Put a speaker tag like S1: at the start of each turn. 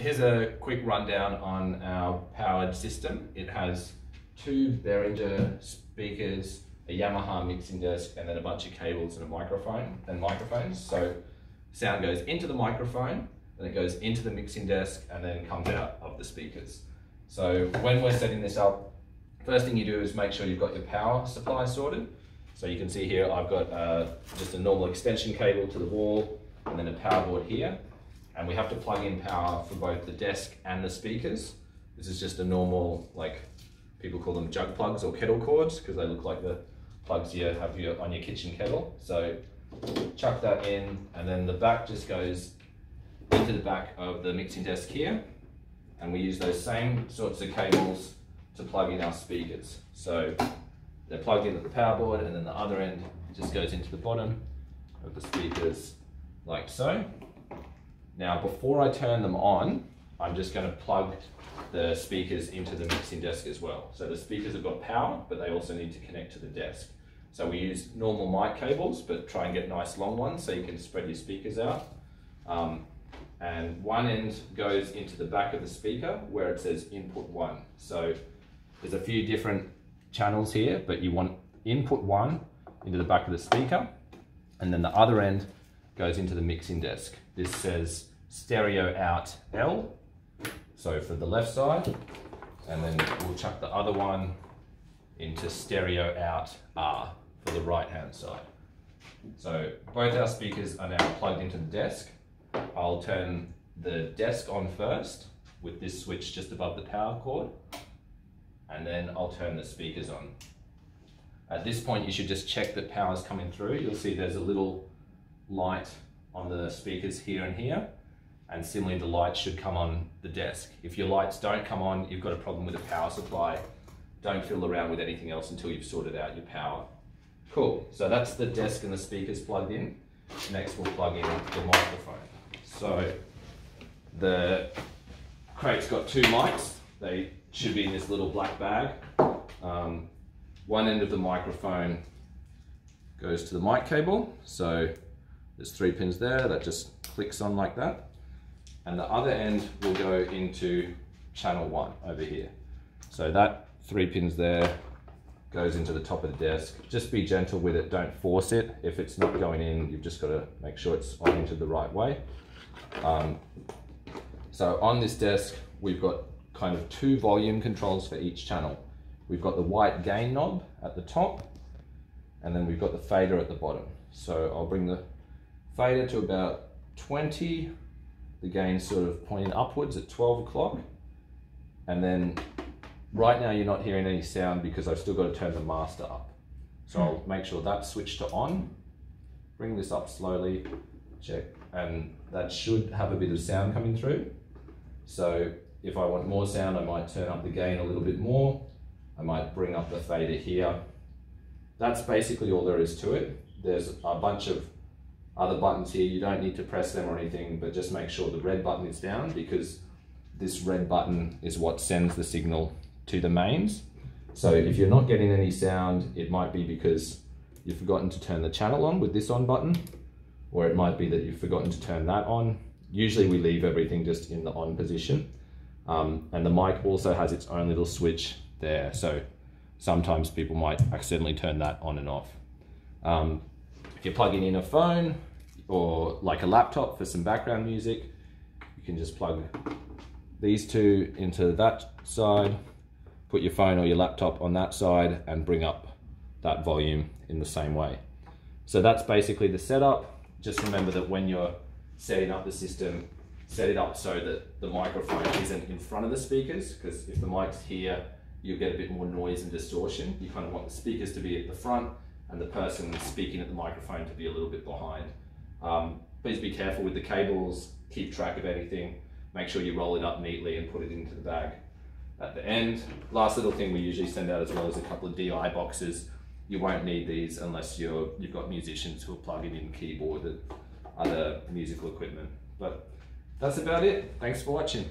S1: here's a quick rundown on our powered system. It has two Behringer speakers, a Yamaha mixing desk, and then a bunch of cables and a microphone and microphones. So sound goes into the microphone, then it goes into the mixing desk, and then comes out of the speakers. So when we're setting this up, first thing you do is make sure you've got your power supply sorted. So you can see here I've got just a normal extension cable to the wall, and then a power board here. And we have to plug in power for both the desk and the speakers. This is just a normal, like people call them jug plugs or kettle cords, because they look like the plugs you have on your kitchen kettle. So chuck that in, and then the back just goes into the back of the mixing desk here. And we use those same sorts of cables to plug in our speakers. So they're plugged in at the power board, and then the other end just goes into the bottom of the speakers like so. Now, before I turn them on, I'm just going to plug the speakers into the mixing desk as well. So the speakers have got power, but they also need to connect to the desk. So we use normal mic cables, but try and get nice long ones so you can spread your speakers out. And one end goes into the back of the speaker where it says input 1. So there's a few different channels here, but you want input 1 into the back of the speaker, and then the other end goes into the mixing desk. This says stereo out L, so for the left side, and then we'll chuck the other one into stereo out R for the right hand side. So both our speakers are now plugged into the desk. I'll turn the desk on first with this switch just above the power cord, and then I'll turn the speakers on. At this point you should just check that power's coming through. You'll see there's a little light on the speakers here and here, and similarly the lights should come on the desk. If your lights don't come on, you've got a problem with the power supply. Don't fiddle around with anything else until you've sorted out your power. Cool, so that's the desk and the speakers plugged in. Next we'll plug in the microphone. So the crate's got two mics. They should be in this little black bag. One end of the microphone goes to the mic cable. So there's 3 pins there that just clicks on like that. And the other end will go into channel 1 over here. So that 3 pins there goes into the top of the desk. Just be gentle with it, don't force it. If it's not going in, you've just got to make sure it's on into the right way. So on this desk, we've got kind of 2 volume controls for each channel. We've got the white gain knob at the top, and then we've got the fader at the bottom. So I'll bring the fader to about 20, the gain sort of pointing upwards at 12 o'clock. And then right now you're not hearing any sound because I've still got to turn the master up. So I'll make sure that's switched to on, bring this up slowly, check, and that should have a bit of sound coming through. So if I want more sound, I might turn up the gain a little bit more. I might bring up the fader here. That's basically all there is to it. There's a bunch of other buttons here. You don't need to press them or anything, but just make sure the red button is down, because this red button is what sends the signal to the mains. So if you're not getting any sound, it might be because you've forgotten to turn the channel on with this on button, or it might be that you've forgotten to turn that on. Usually we leave everything just in the on position. And the mic also has its own little switch there. So sometimes people might accidentally turn that on and off. If you're plugging in a phone or like a laptop for some background music, you can just plug these 2 into that side, put your phone or your laptop on that side, and bring up that volume in the same way. So that's basically the setup. Just remember that when you're setting up the system, set it up so that the microphone isn't in front of the speakers, because if the mic's here, you'll get a bit more noise and distortion. You kind of want the speakers to be at the front and the person speaking at the microphone to be a little bit behind. Please be careful with the cables, keep track of anything, make sure you roll it up neatly and put it into the bag at the end. Last little thing we usually send out as well is a couple of DI boxes. You won't need these unless you've got musicians who are plugging in keyboard and other musical equipment. But that's about it. Thanks for watching.